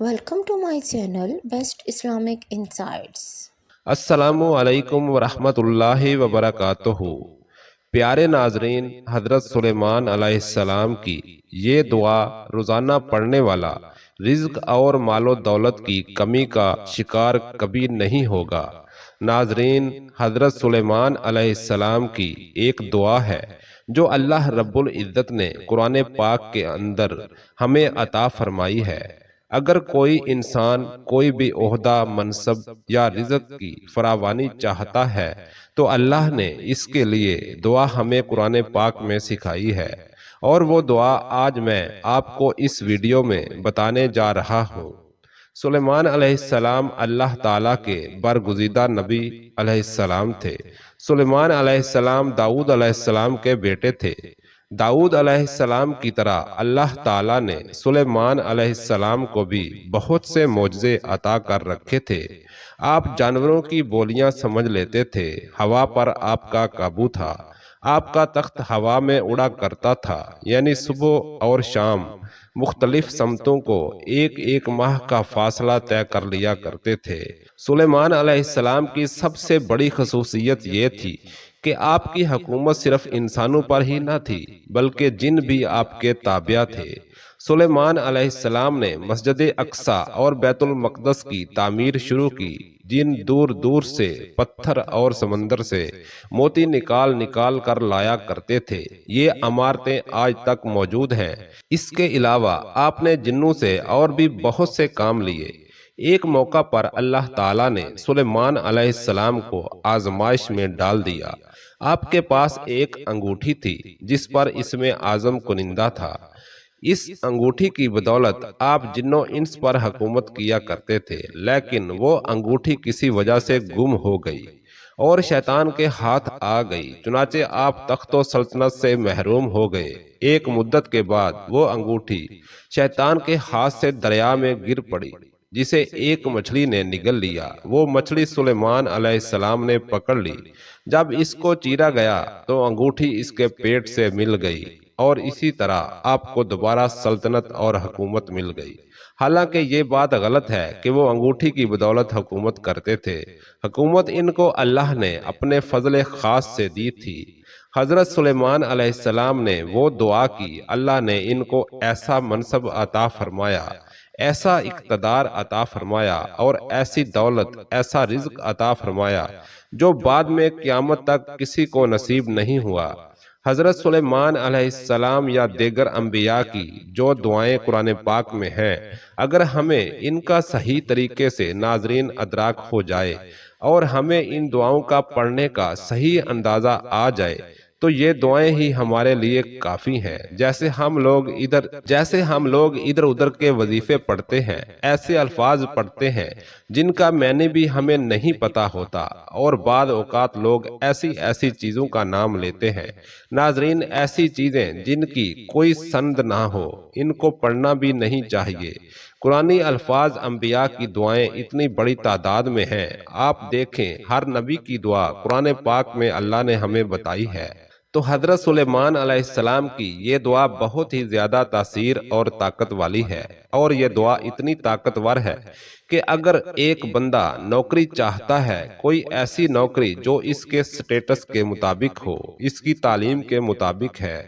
Welcome to my channel Best Islamic Insights. السلام علیکم ورحمۃ اللہ وبرکاتہ۔ پیارے ناظرین، حضرت سلیمان علیہ السلام کی یہ دعا روزانہ پڑھنے والا رزق اور مال و دولت کی کمی کا شکار کبھی نہیں ہوگا۔ ناظرین، حضرت سلیمان علیہ السلام کی ایک دعا ہے جو اللہ رب العزت نے قرآن پاک کے اندر ہمیں عطا فرمائی ہے۔ اگر کوئی انسان کوئی بھی عہدہ، منصب یا رزق کی فراوانی چاہتا ہے تو اللہ نے اس کے لیے دعا ہمیں قرآن پاک میں سکھائی ہے، اور وہ دعا آج میں آپ کو اس ویڈیو میں بتانے جا رہا ہوں۔ سلیمان علیہ السلام اللہ تعالیٰ کے برگزیدہ نبی علیہ السلام تھے۔ سلیمان علیہ السلام داؤد علیہ السلام کے بیٹے تھے۔ داؤد علیہ السلام کی طرح اللہ تعالیٰ نے سلیمان علیہ السلام کو بھی بہت سے معجزے عطا کر رکھے تھے۔ آپ جانوروں کی بولیاں سمجھ لیتے تھے، ہوا پر آپ کا قابو تھا، آپ کا تخت ہوا میں اڑا کرتا تھا، یعنی صبح اور شام مختلف سمتوں کو ایک ایک ماہ کا فاصلہ طے کر لیا کرتے تھے۔ سلیمان علیہ السلام کی سب سے بڑی خصوصیت یہ تھی کہ آپ کی حکومت صرف انسانوں پر ہی نہ تھی بلکہ جن بھی آپ کے تابع تھے۔ سلیمان علیہ السلام نے مسجد اقصی اور بیت المقدس کی تعمیر شروع کی، جن دور دور سے پتھر اور سمندر سے موتی نکال نکال کر لایا کرتے تھے۔ یہ عمارتیں آج تک موجود ہیں۔ اس کے علاوہ آپ نے جنوں سے اور بھی بہت سے کام لیے۔ ایک موقع پر اللہ تعالیٰ نے سلیمان علیہ السلام کو آزمائش میں ڈال دیا۔ آپ کے پاس ایک انگوٹھی تھی جس پر اسم اعظم کنندہ تھا۔ اس انگوٹھی کی بدولت آپ جنوں انس پر حکومت کیا کرتے تھے، لیکن وہ انگوٹھی کسی وجہ سے گم ہو گئی اور شیطان کے ہاتھ آ گئی، چنانچہ آپ تخت و سلطنت سے محروم ہو گئے۔ ایک مدت کے بعد وہ انگوٹھی شیطان کے ہاتھ سے دریا میں گر پڑی، جسے ایک مچھلی نے نگل لیا۔ وہ مچھلی سلیمان علیہ السلام نے پکڑ لی۔ جب اس کو چیرا گیا تو انگوٹھی اس کے پیٹ سے مل گئی، اور اسی طرح آپ کو دوبارہ سلطنت اور حکومت مل گئی۔ حالانکہ یہ بات غلط ہے کہ وہ انگوٹھی کی بدولت حکومت کرتے تھے۔ حکومت ان کو اللہ نے اپنے فضل خاص سے دی تھی۔ حضرت سلیمان علیہ السلام نے وہ دعا کی، اللہ نے ان کو ایسا منصب عطا فرمایا، ایسا اقتدار عطا فرمایا اور ایسی دولت، ایسا رزق عطا فرمایا جو بعد میں قیامت تک کسی کو نصیب نہیں ہوا۔ حضرت سلیمان علیہ السلام یا دیگر انبیاء کی جو دعائیں قرآن پاک میں ہیں، اگر ہمیں ان کا صحیح طریقے سے ناظرین ادراک ہو جائے اور ہمیں ان دعاؤں کا پڑھنے کا صحیح اندازہ آ جائے تو یہ دعائیں ہی ہمارے لیے کافی ہیں۔ جیسے ہم لوگ ادھر ادھر کے وظیفے پڑھتے ہیں، ایسے الفاظ پڑھتے ہیں جن کا معنی بھی ہمیں نہیں پتا ہوتا، اور بعض اوقات لوگ ایسی چیزوں کا نام لیتے ہیں۔ ناظرین، ایسی چیزیں جن کی کوئی سند نہ ہو، ان کو پڑھنا بھی نہیں چاہیے۔ قرآنی الفاظ، انبیاء کی دعائیں اتنی بڑی تعداد میں ہیں، آپ دیکھیں ہر نبی کی دعا قرآن پاک میں اللہ نے ہمیں بتائی ہے۔ تو حضرت سلیمان علیہ السلام کی یہ دعا بہت ہی زیادہ تاثیر اور طاقت والی ہے، اور یہ دعا اتنی طاقتور ہے کہ اگر ایک بندہ نوکری چاہتا ہے، کوئی ایسی نوکری جو اس کے سٹیٹس کے مطابق ہو، اس کی تعلیم کے مطابق ہے۔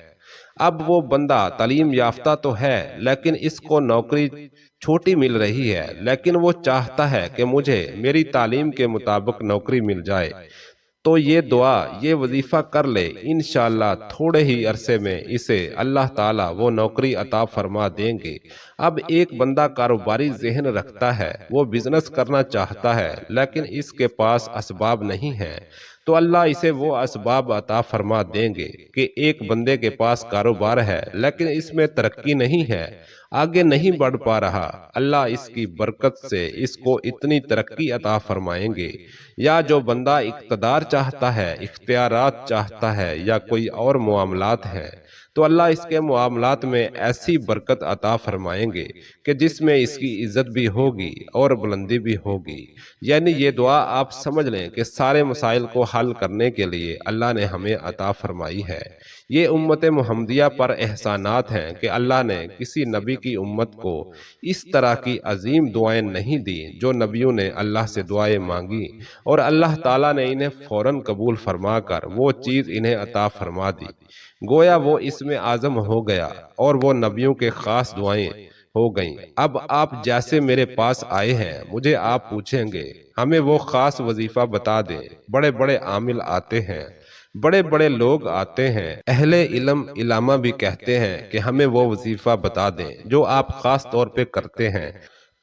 اب وہ بندہ تعلیم یافتہ تو ہے لیکن اس کو نوکری چھوٹی مل رہی ہے، لیکن وہ چاہتا ہے کہ مجھے میری تعلیم کے مطابق نوکری مل جائے، تو یہ دعا، یہ وظیفہ کر لے، انشاءاللہ تھوڑے ہی عرصے میں اسے اللہ تعالیٰ وہ نوکری عطا فرما دیں گے۔ اب ایک بندہ کاروباری ذہن رکھتا ہے، وہ بزنس کرنا چاہتا ہے لیکن اس کے پاس اسباب نہیں ہیں، تو اللہ اسے وہ اسباب عطا فرما دیں گے کہ ایک بندے کے پاس کاروبار ہے لیکن اس میں ترقی نہیں ہے، آگے نہیں بڑھ پا رہا، اللہ اس کی برکت سے اس کو اتنی ترقی عطا فرمائیں گے۔ یا جو بندہ اقتدار چاہتا ہے، اختیارات چاہتا ہے، یا کوئی اور معاملات ہیں، تو اللہ اس کے معاملات میں ایسی برکت عطا فرمائیں گے کہ جس میں اس کی عزت بھی ہوگی اور بلندی بھی ہوگی۔ یعنی یہ دعا آپ سمجھ لیں کہ سارے مسائل کو حل کرنے کے لیے اللہ نے ہمیں عطا فرمائی ہے۔ یہ امت محمدیہ پر احسانات ہیں کہ اللہ نے کسی نبی کی امت کو اس طرح کی عظیم دعائیں نہیں دی جو نبیوں نے اللہ سے دعائیں مانگی اور اللہ تعالیٰ نے انہیں فوراً قبول فرما کر وہ چیز انہیں عطا فرما دی۔ گویا وہ اسم اعظم ہو گیا اور وہ نبیوں کے خاص دعائیں ہو گئیں۔ اب آپ جیسے میرے پاس آئے ہیں، مجھے آپ پوچھیں گے ہمیں وہ خاص وظیفہ بتا دیں۔ بڑے بڑے عامل آتے ہیں، بڑے بڑے لوگ آتے ہیں، اہل علم علامہ بھی کہتے ہیں کہ ہمیں وہ وظیفہ بتا دیں جو آپ خاص طور پہ کرتے ہیں۔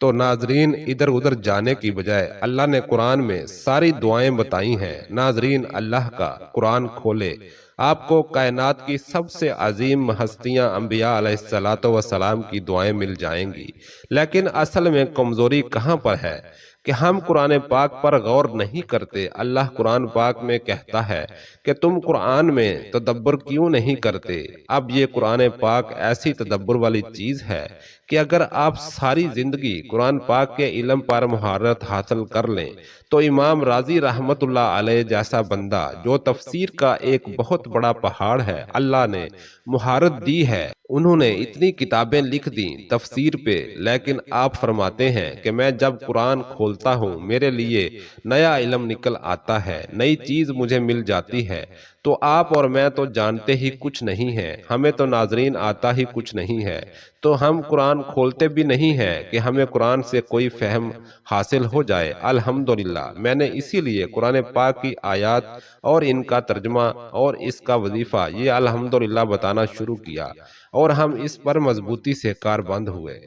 تو ناظرین، ادھر ادھر جانے کی بجائے اللہ نے قرآن میں ساری دعائیں بتائی ہیں۔ ناظرین، اللہ کا قرآن کھولے، آپ کو کائنات کی سب سے عظیم ہستیاں انبیاء علیہ السلام کی دعائیں مل جائیں گی۔ لیکن اصل میں کمزوری کہاں پر ہے کہ ہم قرآن پاک پر غور نہیں کرتے۔ اللہ قرآن پاک میں کہتا ہے کہ تم قرآن میں تدبر کیوں نہیں کرتے؟ اب یہ قرآن پاک ایسی تدبر والی چیز ہے کہ اگر آپ ساری زندگی قرآن پاک کے علم پر مہارت حاصل کر لیں تو امام راضی رحمت اللہ علیہ جیسا بندہ جو تفسیر کا ایک بہت بڑا پہاڑ ہے، اللہ نے مہارت دی ہے، انہوں نے اتنی کتابیں لکھ دیں تفسیر پہ، لیکن آپ فرماتے ہیں کہ میں جب قرآن کھولتا ہوں میرے لیے نیا علم نکل آتا ہے، نئی چیز مجھے مل جاتی ہے۔ تو آپ اور میں تو جانتے ہی کچھ نہیں ہیں، ہمیں تو ناظرین آتا ہی کچھ نہیں ہے، تو ہم قرآن کھولتے بھی نہیں ہیں کہ ہمیں قرآن سے کوئی فہم حاصل ہو جائے۔ الحمدللہ، میں نے اسی لیے قرآن پاک کی آیات اور ان کا ترجمہ اور اس کا وظیفہ یہ الحمدللہ بتانا شروع کیا اور ہم اس پر مضبوطی سے کاربند ہوئے۔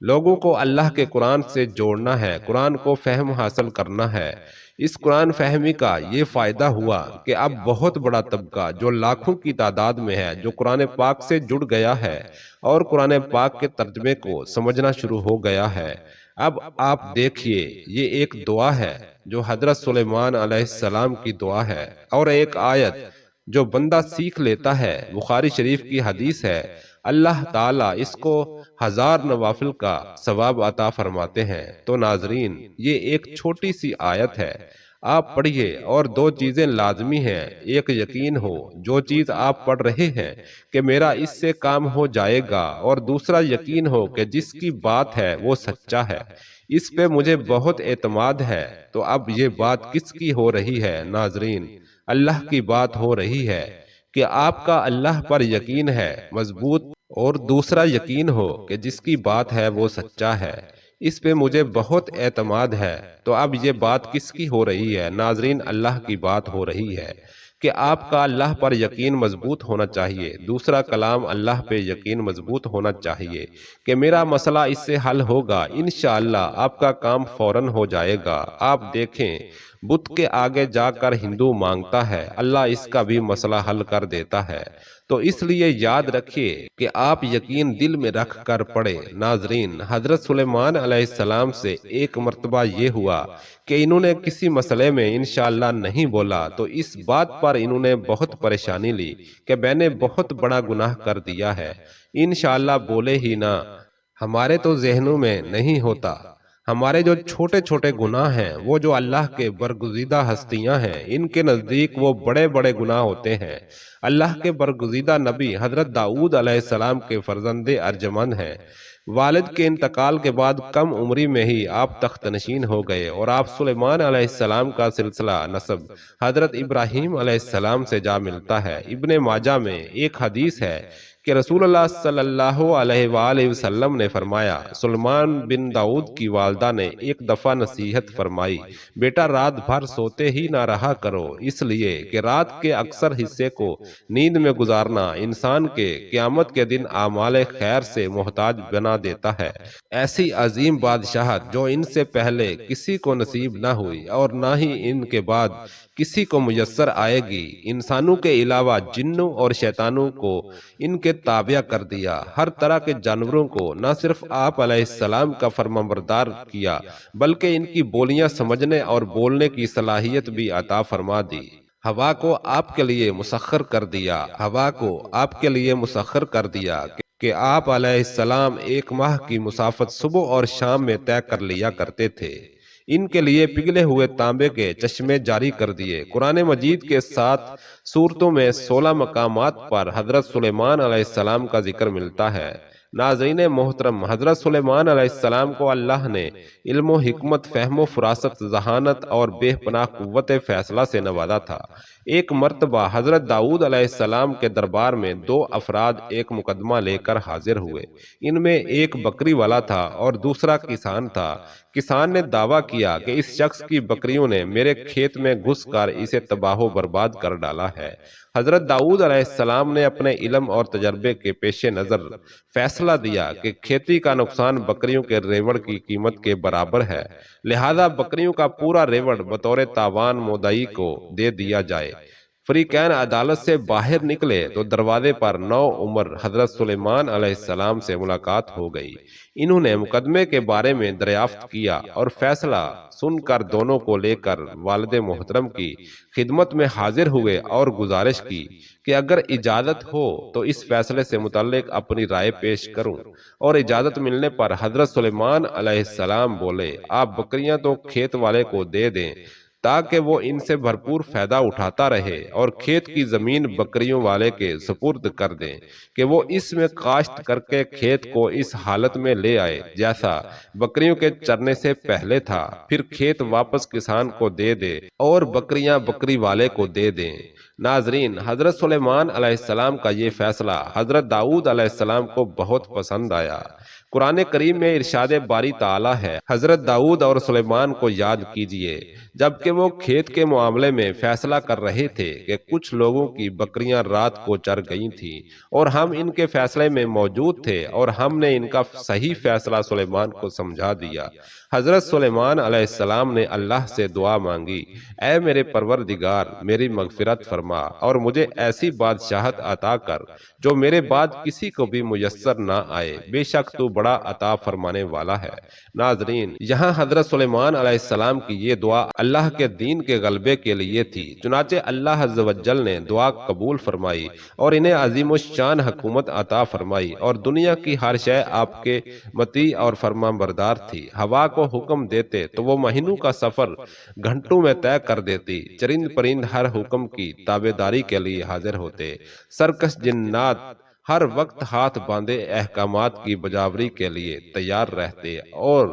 لوگوں کو اللہ کے قرآن سے جوڑنا ہے، قرآن کو فہم حاصل کرنا ہے۔ اس قرآن فہمی کا یہ فائدہ ہوا کہ اب بہت بڑا طبقہ جو لاکھوں کی تعداد میں ہے جو قرآن پاک سے جڑ گیا ہے اور قرآن پاک کے ترجمے کو سمجھنا شروع ہو گیا ہے۔ اب آپ دیکھیے، یہ ایک دعا ہے جو حضرت سلیمان علیہ السلام کی دعا ہے اور ایک آیت جو بندہ سیکھ لیتا ہے، بخاری شریف کی حدیث ہے، اللہ تعالیٰ اس کو 1000 نوافل کا ثواب عطا فرماتے ہیں۔ تو ناظرین، یہ ایک چھوٹی سی آیت ہے، آپ پڑھیے اور دو چیزیں لازمی ہیں۔ ایک یقین ہو جو چیز آپ پڑھ رہے ہیں کہ میرا اس سے کام ہو جائے گا، اور دوسرا یقین ہو کہ جس کی بات ہے وہ سچا ہے، اس پہ مجھے بہت اعتماد ہے۔ تو اب یہ بات کس کی ہو رہی ہے ناظرین؟ اللہ کی بات ہو رہی ہے کہ آپ کا اللہ پر یقین ہے مضبوط، اور دوسرا یقین ہو کہ جس کی بات ہے وہ سچا ہے، اس پہ مجھے بہت اعتماد ہے۔ تو اب یہ بات کس کی ہو رہی ہے ناظرین؟ اللہ کی بات ہو رہی ہے کہ آپ کا اللہ پر یقین مضبوط ہونا چاہیے، دوسرا کلام اللہ پہ یقین مضبوط ہونا چاہیے کہ میرا مسئلہ اس سے حل ہوگا، انشاءاللہ آپ کا کام فوراً ہو جائے گا۔ آپ دیکھیں، بت کے آگے جا کر ہندو مانگتا ہے، اللہ اس کا بھی مسئلہ حل کر دیتا ہے۔ تو اس لیے یاد رکھیے کہ آپ یقین دل میں رکھ کر پڑھیں۔ ناظرین، حضرت سلیمان علیہ السلام سے ایک مرتبہ یہ ہوا کہ انہوں نے کسی مسئلے میں انشاءاللہ نہیں بولا تو اس بات پر انہوں نے بہت پریشانی لی کہ میں نے بہت بڑا گناہ کر دیا ہے، انشاءاللہ بولے ہی نہ۔ ہمارے تو ذہنوں میں نہیں ہوتا، ہمارے جو چھوٹے چھوٹے گناہ ہیں وہ جو اللہ کے برگزیدہ ہستیاں ہیں ان کے نزدیک وہ بڑے بڑے گناہ ہوتے ہیں۔ اللہ کے برگزیدہ نبی حضرت داؤد علیہ السلام کے فرزند ارجمند ہیں، والد کے انتقال کے بعد کم عمری میں ہی آپ تخت نشین ہو گئے، اور آپ سلیمان علیہ السلام کا سلسلہ نسب حضرت ابراہیم علیہ السلام سے جا ملتا ہے۔ ابن ماجہ میں ایک حدیث ہے کہ رسول اللہ صلی اللہ علیہ وآلہ وسلم نے فرمایا، سلیمان بن داؤد کی والدہ نے ایک دفعہ نصیحت فرمائی، بیٹا رات بھر سوتے ہی نہ رہا کرو، اس لیے کہ رات کے اکثر حصے کو نیند میں گزارنا انسان کے قیامت کے دن اعمال خیر سے محتاج بنا دیتا ہے۔ ایسی عظیم بادشاہت جو ان سے پہلے کسی کو نصیب نہ ہوئی اور نہ ہی ان کے بعد کسی کو میسر آئے گی۔ انسانوں کے علاوہ جنوں اور شیطانوں کو ان کے تابع کر دیا، ہر طرح کے جانوروں کو نہ صرف آپ علیہ السلام کا فرمانبردار کیا بلکہ ان کی بولیاں سمجھنے اور بولنے کی صلاحیت بھی عطا فرما دی۔ ہوا کو آپ کے لیے مسخر کر دیا، ہوا کو آپ کے لیے مسخر کر دیا کہ آپ علیہ السلام 1 ماہ کی مسافت صبح اور شام میں طے کر لیا کرتے تھے۔ ان کے لیے پگھلے ہوئے تانبے کے چشمے جاری کر دیے۔ قرآن مجید کے 7 سورتوں میں 16 مقامات پر حضرت سلیمان علیہ السلام کا ذکر ملتا ہے۔ ناظرین محترم، حضرت سلیمان علیہ السلام کو اللہ نے علم و حکمت، فہم و فراست، ذہانت اور بے پناہ قوت فیصلہ سے نوازا تھا۔ ایک مرتبہ حضرت داؤد علیہ السلام کے دربار میں 2 افراد ایک مقدمہ لے کر حاضر ہوئے۔ ان میں ایک بکری والا تھا اور دوسرا کسان تھا۔ کسان نے دعویٰ کیا کہ اس شخص کی بکریوں نے میرے کھیت میں گھس کر اسے تباہ و برباد کر ڈالا ہے۔ حضرت داؤد علیہ السلام نے اپنے علم اور تجربے کے پیش نظر فیصلہ دیا کہ کھیتی کا نقصان بکریوں کے ریوڑ کی قیمت کے برابر ہے، لہذا بکریوں کا پورا ریوڑ بطور تاوان مدعی کو دے دیا جائے۔ فریقین عدالت سے باہر نکلے تو دروازے پر نوعمر حضرت سلیمان علیہ السلام سے ملاقات ہو گئی۔ انہوں نے مقدمے کے بارے میں دریافت کیا اور فیصلہ سن کر دونوں کو لے کر والد محترم کی خدمت میں حاضر ہوئے اور گزارش کی کہ اگر اجازت ہو تو اس فیصلے سے متعلق اپنی رائے پیش کروں، اور اجازت ملنے پر حضرت سلیمان علیہ السلام بولے، آپ بکریاں تو کھیت والے کو دے دیں تاکہ وہ ان سے بھرپور فائدہ اٹھاتا رہے، اور کھیت کی زمین بکریوں والے کے سپرد کر دیں کہ وہ اس میں کاشت کر کے کھیت کو اس حالت میں لے آئے جیسا بکریوں کے چرنے سے پہلے تھا، پھر کھیت واپس کسان کو دے دے اور بکریاں بکری والے کو دے دیں۔ ناظرین، حضرت سلیمان علیہ السلام کا یہ فیصلہ حضرت داؤد علیہ السلام کو بہت پسند آیا۔ قرآن کریم میں ارشاد باری تعالیٰ ہے، حضرت داؤد اور سلیمان کو یاد کیجئے جبکہ وہ کھیت کے معاملے میں فیصلہ کر رہے تھے کہ کچھ لوگوں کی بکریاں رات کو چر گئی تھیں اور ہم ان کے فیصلے میں موجود تھے، اور ہم نے ان کا صحیح فیصلہ سلیمان کو سمجھا دیا۔ حضرت سلیمان علیہ السلام نے اللہ سے دعا مانگی، اے میرے پروردگار، میری مغفرت فرما اور مجھے ایسی بادشاہت عطا کر جو میرے بعد کسی کو بھی میسر نہ آئے، بے شک تو بڑا عطا فرمانے والا ہے۔ ناظرین، یہاں حضرت سلیمان علیہ السلام کی یہ دعا اللہ کے دین کے غلبے کے لیے تھی، چنانچہ اللہ عز و جل نے دعا قبول فرمائی اور انہیں عظیم الشان حکومت عطا فرمائی، اور دنیا کی ہر شے آپ کے مطیع اور فرمان بردار تھی۔ ہوا کو حکم دیتے تو وہ مہینوں کا سفر گھنٹوں میں طے کر دیتی، چرند پرند ہر حکم کی تابعداری کے لیے حاضر ہوتے، سرکش جنات ہر وقت ہاتھ باندھے احکامات کی بجاوری کے لیے تیار رہتے، اور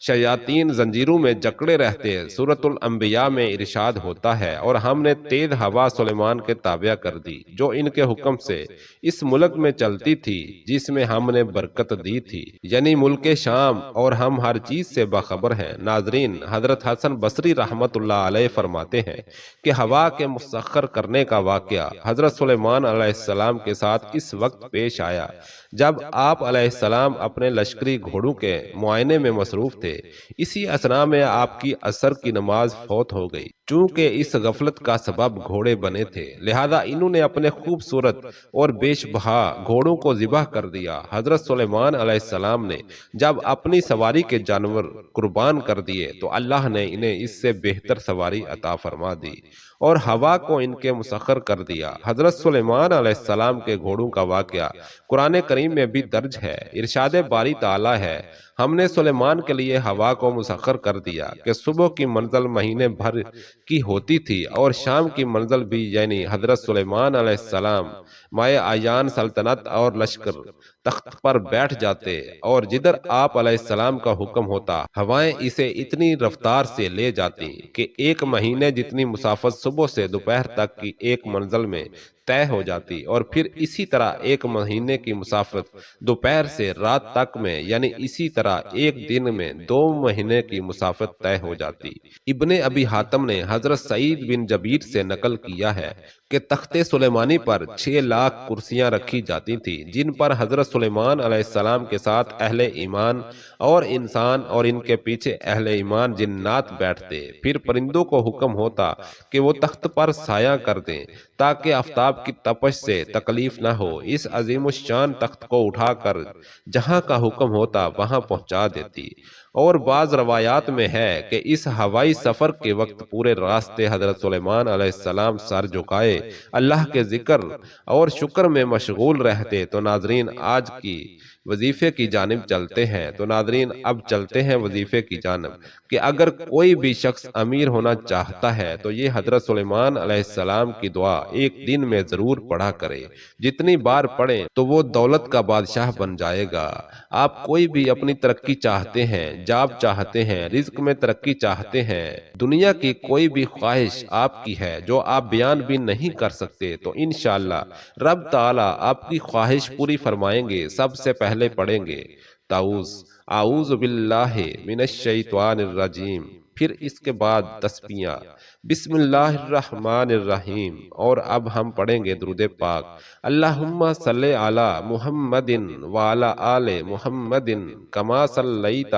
شیاطین زنجیروں میں جکڑے رہتے۔ سورۃ الانبیاء میں ارشاد ہوتا ہے، اور ہم نے تیز ہوا سلیمان کے تابع کر دی جو ان کے حکم سے اس ملک میں چلتی تھی جس میں ہم نے برکت دی تھی، یعنی ملک شام، اور ہم ہر چیز سے باخبر ہیں۔ ناظرین، حضرت حسن بصری رحمت اللہ علیہ فرماتے ہیں کہ ہوا کے مسخر کرنے کا واقعہ حضرت سلیمان علیہ السلام کے ساتھ اس وقت پیش آیا جب آپ علیہ السلام اپنے لشکری گھوڑوں کے معائنے میں مصروف تھے۔ اسی اثناء میں آپ کی عصر کی نماز فوت ہو گئی۔ چونکہ اس غفلت کا سبب گھوڑے بنے تھے، لہذا انہوں نے اپنے خوبصورت اور بیش بہا گھوڑوں کو ذبح کر دیا۔ حضرت سلیمان علیہ السلام نے جب اپنی سواری کے جانور قربان کر دیے تو اللہ نے انہیں اس سے بہتر سواری عطا فرما دی اور ہوا کو ان کے مسخر کر دیا۔ حضرت سلیمان علیہ السلام کے گھوڑوں کا واقعہ قرآن کریم میں بھی درج ہے۔ ارشاد باری تعالیٰ ہے، ہم نے سلیمان کے لیے ہوا کو مسخر کر دیا کہ صبح کی منزل مہینے بھر کی ہوتی تھی اور شام کی منزل بھی، یعنی حضرت سلیمان علیہ السلام مائے آیان سلطنت اور لشکر تخت پر بیٹھ جاتے، اور جدھر آپ علیہ السلام کا حکم ہوتا ہوائیں اسے اتنی رفتار سے لے جاتی کہ 1 مہینے جتنی مسافت صبح سے دوپہر تک کی ایک منزل میں طے ہو جاتی، اور پھر اسی طرح 1 مہینے کی مسافت دوپہر سے رات تک میں، یعنی اسی طرح ایک دن میں 2 مہینے کی مسافت طے ہو جاتی۔ ابن ابی حاتم نے حضرت سعید بن جبیر سے نقل کیا ہے کہ تخت سلیمانی پر 6 لاکھ کرسیاں رکھی جاتی تھی جن پر حضرت سلیمان علیہ السلام کے ساتھ اہل ایمان اور انسان اور ان کے پیچھے اہل ایمان جنات بیٹھتے۔ پھر پرندوں کو حکم ہوتا کہ وہ تخت پر سایہ کر دیں تاکہ آفتاب کی تپش سے تکلیف نہ ہو۔ اس عظیم الشان تخت کو اٹھا کر جہاں کا حکم ہوتا وہاں پہنچا دیتی۔ اور بعض روایات میں ہے کہ اس ہوائی سفر کے وقت پورے راستے حضرت سلیمان علیہ السلام سر جھکائے اللہ کے ذکر اور شکر میں مشغول رہتے۔ تو ناظرین آج کی وظیفے کی جانب چلتے ہیں۔ تو ناظرین اب چلتے ہیں وظیفے کی جانب کہ اگر کوئی بھی شخص امیر ہونا چاہتا ہے تو یہ حضرت سلیمان علیہ السلام کی دعا ایک دن میں ضرور پڑھا کرے۔ جتنی بار پڑھیں تو وہ دولت کا بادشاہ بن جائے گا۔ آپ کوئی بھی اپنی ترقی چاہتے ہیں، جاب چاہتے ہیں، رزق میں ترقی چاہتے ہیں، دنیا کی کوئی بھی خواہش آپ کی ہے جو آپ بیان بھی نہیں کر سکتے، تو انشاءاللہ رب تعالی آپ کی خواہش پوری فرمائیں گے۔ سب سے پہلے پڑھیں گے اعوذ باللہ من الشیطان الرجیم، پھر اس کے بعد تسبیحاں بسم اللہ الرحمن الرحیم، اور اب ہم پڑھیں گے درود پاک اللہم صلی علی محمد وعلی آل محمد کما صلیت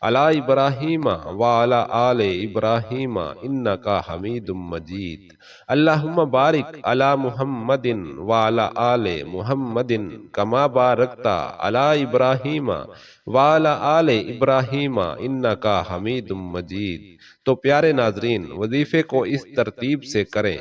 علی ابراہیم وعلی آل ابراہیم انکا حمید مجید، اللہم بارک علی محمد وعلی آل محمد کما بارکت علی ابراہیم وعلی آل ابراہیم انکا حمید مجید۔ تو پیارے ناظرین وظیفے کو اس ترتیب سے کریں،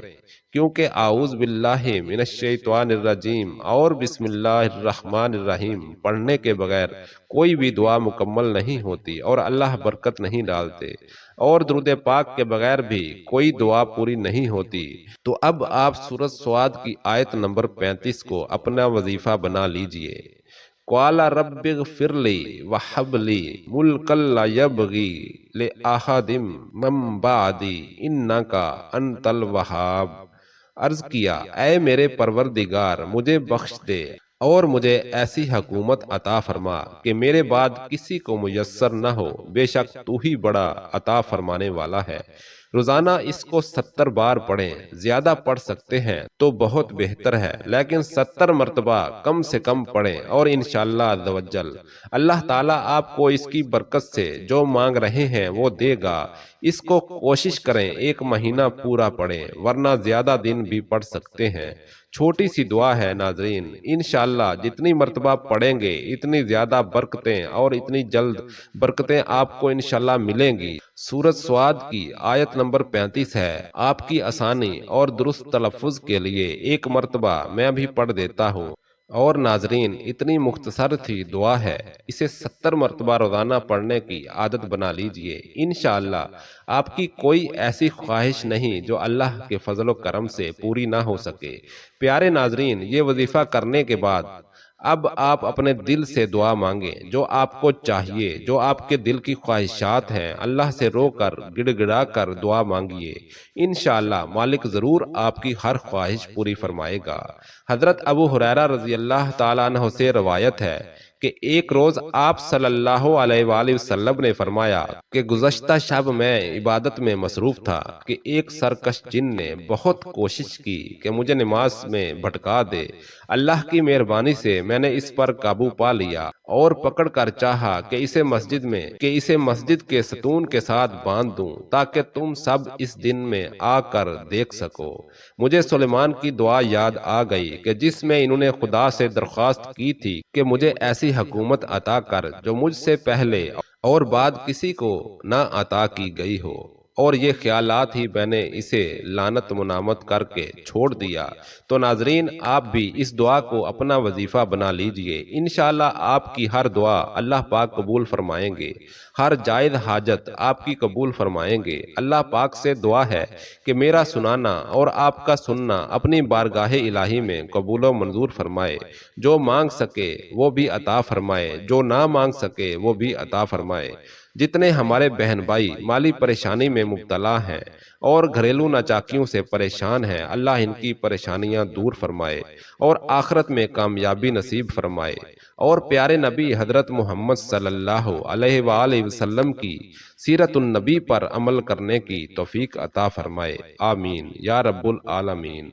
کیونکہ اعوذ باللہ من الشیطان الرجیم اور بسم اللہ الرحمن الرحیم پڑھنے کے بغیر کوئی بھی دعا مکمل نہیں ہوتی اور اللہ برکت نہیں ڈالتے، اور درود پاک کے بغیر بھی کوئی دعا پوری نہیں ہوتی۔ تو اب آپ سورۃ صاد کی آیت نمبر 35 کو اپنا وظیفہ بنا لیجئے۔ قَالَ رَبِّ اغْفِرْ لِي وَهَبْ لِي مُلْكًا لَا يَنبَغِي لِأَحَدٍ مِّن بَعْدِي إِنَّكَ أَنتَ الْوَهَّابُ۔ عرض کیا اے میرے پروردگار مجھے بخش دے اور مجھے ایسی حکومت عطا فرما کہ میرے بعد کسی کو میسر نہ ہو، بے شک تو ہی بڑا عطا فرمانے والا ہے۔ روزانہ اس کو 70 بار پڑھیں، زیادہ پڑھ سکتے ہیں تو بہت بہتر ہے، لیکن 70 مرتبہ کم سے کم پڑھیں، اور انشاءاللہ عز و جل اللہ تعالیٰ آپ کو اس کی برکت سے جو مانگ رہے ہیں وہ دے گا۔ اس کو کوشش کریں 1 مہینہ پورا پڑھیں، ورنہ زیادہ دن بھی پڑھ سکتے ہیں۔ چھوٹی سی دعا ہے ناظرین، انشاءاللہ جتنی مرتبہ پڑھیں گے اتنی زیادہ برکتیں اور اتنی جلد برکتیں آپ کو انشاءاللہ ملیں گی۔ سورۃ صاد کی آیت نمبر 35 ہے، آپ کی آسانی اور درست تلفظ کے لیے 1 مرتبہ میں بھی پڑھ دیتا ہوں۔ اور ناظرین اتنی مختصر تھی دعا ہے، اسے 70 مرتبہ روزانہ پڑھنے کی عادت بنا لیجئے۔ انشاءاللہ آپ کی کوئی ایسی خواہش نہیں جو اللہ کے فضل و کرم سے پوری نہ ہو سکے۔ پیارے ناظرین یہ وظیفہ کرنے کے بعد اب آپ اپنے دل سے دعا مانگیں، جو آپ کو چاہیے، جو آپ کے دل کی خواہشات ہیں، اللہ سے رو کر گڑ گڑا کر دعا مانگیے، انشاءاللہ مالک ضرور آپ کی ہر خواہش پوری فرمائے گا۔ حضرت ابو ہریرہ رضی اللہ تعالیٰ عنہ سے روایت ہے کہ ایک روز آپ صلی اللہ علیہ وآلہ وسلم نے فرمایا کہ گزشتہ شب میں عبادت میں مصروف تھا کہ ایک سرکش جن نے بہت کوشش کی کہ مجھے نماز میں بھٹکا دے۔ اللہ کی مہربانی سے میں نے اس پر قابو پا لیا اور پکڑ کر چاہا کہ اسے مسجد کے ستون کے ساتھ باندھ دوں تاکہ تم سب اس دن میں آ کر دیکھ سکو۔ مجھے سلیمان کی دعا یاد آ گئی کہ جس میں انہوں نے خدا سے درخواست کی تھی کہ مجھے ایسی حکومت عطا کر جو مجھ سے پہلے اور بعد کسی کو نہ عطا کی گئی ہو، اور یہ خیالات ہی میں نے اسے لعنت منامت کر کے چھوڑ دیا۔ تو ناظرین آپ بھی اس دعا کو اپنا وظیفہ بنا لیجئے، انشاءاللہ آپ کی ہر دعا اللہ پاک قبول فرمائیں گے، ہر جائز حاجت آپ کی قبول فرمائیں گے۔ اللہ پاک سے دعا ہے کہ میرا سنانا اور آپ کا سننا اپنی بارگاہ الہی میں قبول و منظور فرمائے، جو مانگ سکے وہ بھی عطا فرمائے، جو نہ مانگ سکے وہ بھی عطا فرمائے۔ جتنے ہمارے بہن بھائی مالی پریشانی میں مبتلا ہیں اور گھریلو ناچاکیوں سے پریشان ہیں، اللہ ان کی پریشانیاں دور فرمائے اور آخرت میں کامیابی نصیب فرمائے، اور پیارے نبی حضرت محمد صلی اللہ علیہ وآلہ وسلم کی سیرت النبی پر عمل کرنے کی توفیق عطا فرمائے، آمین یا رب العالمین۔